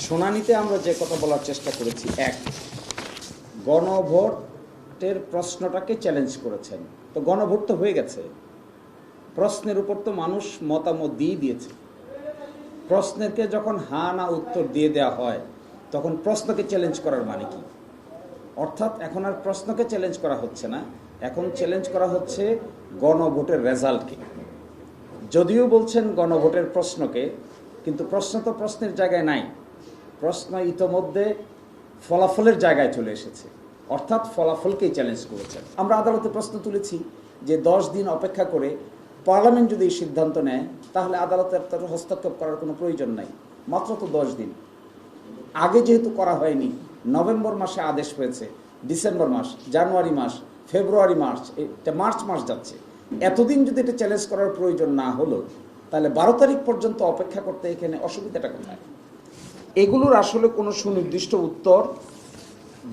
শুনানিতে আমরা যে কথা বলার চেষ্টা করেছি, এক, গণভোটের প্রশ্নটাকে চ্যালেঞ্জ করেছেন। তো গণভোট তো হয়ে গেছে, প্রশ্নের উপর তো মানুষ মতামত দিয়ে দিয়েছে। প্রশ্নেরকে যখন হা না উত্তর দিয়ে দেওয়া হয় তখন প্রশ্নকে চ্যালেঞ্জ করার মানে কি? অর্থাৎ এখন আর প্রশ্নকে চ্যালেঞ্জ করা হচ্ছে না, এখন চ্যালেঞ্জ করা হচ্ছে গণভোটের রেজাল্টকে। যদিও বলছেন গণভোটের প্রশ্নকে, কিন্তু প্রশ্ন তো প্রশ্নের জায়গায় নাই, প্রশ্ন ইতোমধ্যে ফলাফলের জায়গায় চলে এসেছে, অর্থাৎ ফলাফলকেই চ্যালেঞ্জ করেছেন। আমরা আদালতে প্রশ্ন তুলেছি যে 10 দিন অপেক্ষা করে পার্লামেন্ট যদি এই সিদ্ধান্ত নেয় তাহলে আদালতের তার হস্তক্ষেপ করার কোনো প্রয়োজন নাই, মাত্র তো 10 দিন। আগে যেহেতু করা হয়নি, নভেম্বর মাসে আদেশ হয়েছে, ডিসেম্বর মাস, জানুয়ারি মাস, ফেব্রুয়ারি মাস, এটা মার্চ মাস যাচ্ছে, এতদিন যদি এটা চ্যালেঞ্জ করার প্রয়োজন না হলো তাহলে 12 তারিখ পর্যন্ত অপেক্ষা করতে এখানে অসুবিধাটা কোথায়? এগুলোর আসলে কোনো সুনির্দিষ্ট উত্তর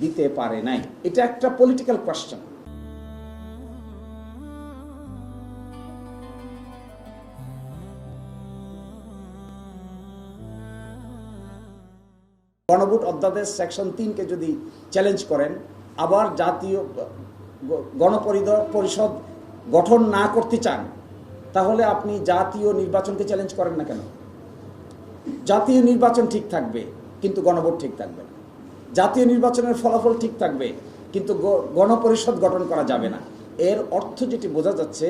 দিতে পারে নাই। এটা একটা পলিটিক্যাল কোয়েশ্চেন। গণভোট অধ্যাদেশ সেকশন 3-কে যদি চ্যালেঞ্জ করেন, আবার জাতীয় গণপরিষদ গঠন না করতে চান, তাহলে আপনি জাতীয় নির্বাচনকে চ্যালেঞ্জ করেন না কেন? জাতীয় নির্বাচন ঠিক থাকবে কিন্তু গণভোট ঠিক থাকবে না, জাতীয় নির্বাচনের ফলাফল ঠিক থাকবে কিন্তু গণপরিষদ গঠন করা যাবে না। এর অর্থ যেটি বোঝা যাচ্ছে,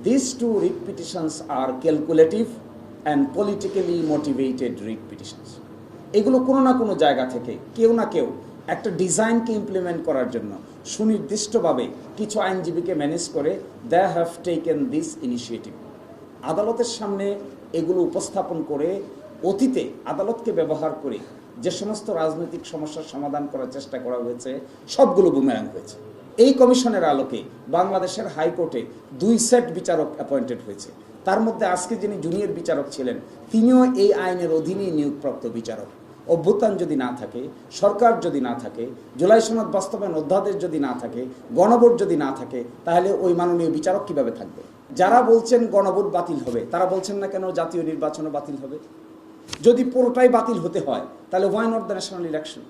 দিস টু রিট পিটিশনস আর calculative and politically motivated writ petitions. এগুলো কোনো না কোনো জায়গা থেকে কেউ না কেউ একটা ডিজাইনকে ইমপ্লিমেন্ট করার জন্য সুনির্দিষ্টভাবে কিছু আইনজীবীকে ম্যানেজ করে they have taken this initiative. আদালতের সামনে এগুলো উপস্থাপন করে অতীতে আদালতকে ব্যবহার করে যে সমস্ত রাজনৈতিক সমস্যার সমাধান করার চেষ্টা করা হয়েছে সবগুলো বুমেরাং হয়েছে। এই কমিশনের আলোকে বাংলাদেশের হাইকোর্টে 2 সেট বিচারক অ্যাপয়েন্টেড হয়েছে। তার মধ্যে আজকে যিনি জুনিয়র বিচারক ছিলেন তিনিও এই আইনের অধীনেই নিয়োগপ্রাপ্ত বিচারক। অভ্যুত্থান যদি না থাকে, সরকার যদি না থাকে, জুলাই সনদ বাস্তবায়ন অধ্যাদেশ যদি না থাকে, গণভোট যদি না থাকে, তাহলে ওই মাননীয় বিচারক কিভাবে থাকবে? যারা বলছেন গণভোট বাতিল হবে, তারা বলছেন না কেন জাতীয় নির্বাচনও বাতিল হবে? যদি পুরোটাই বাতিল হতে হয় তাহলে why not the national election?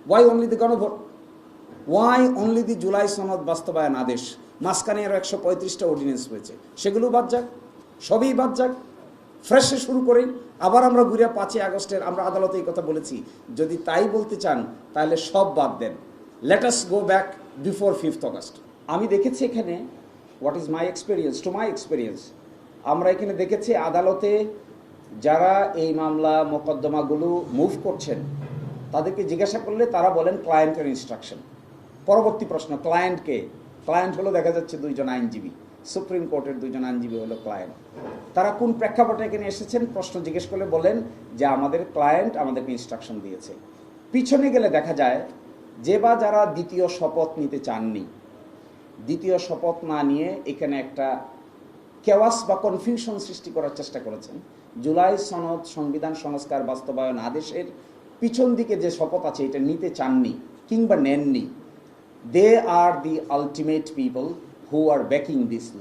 Why only the গণভোট? ওয়াই অনলি দি জুলাই সনদ বাস্তবায়ন আদেশ? মাঝখানে আরও 135টা অর্ডিন্যান্স হয়েছে, সেগুলো বাদ যাক, সবই বাদ যাক, ফ্রেশে শুরু করেই আবার আমরা ঘুরে 5ই আগস্টের আমরা আদালতে এই কথা বলেছি, যদি তাই বলতে চান তাহলে সব বাদ দেন, let us go back before 5th August. আমি দেখেছি এখানে, what is my experience, to my experience, আমরা এখানে দেখেছি আদালতে যারা এই মামলা মোকদ্দমাগুলো মুভ করছেন তাদেরকে জিজ্ঞাসা করলে তারা বলেন ক্লায়েন্টের ইনস্ট্রাকশন। পরবর্তী প্রশ্ন, ক্লায়েন্টকে? ক্লায়েন্ট হলো দেখা যাচ্ছে 2 জন আইনজীবী, সুপ্রিম কোর্টের 2 জন আইনজীবী হলো ক্লায়েন্ট। তারা কোন প্রেক্ষাপটে এখানে এসেছেন প্রশ্ন জিজ্ঞেস করলে বলেন যে আমাদের ক্লায়েন্ট আমাদেরকে ইনস্ট্রাকশন দিয়েছে। পিছনে গেলে দেখা যায় যে বা যারা দ্বিতীয় শপথ নিতে চাননি, দ্বিতীয় শপথ না নিয়ে এখানে একটা কেওয়াস বা কনফিউশন সৃষ্টি করার চেষ্টা করেছেন। জুলাই সনদ সংবিধান সংস্কার বাস্তবায়ন আদেশের পিছন দিকে যে শপথ আছে এটা নিতে চাননি কিংবা নেননি, they are the ultimate people who are backing this law.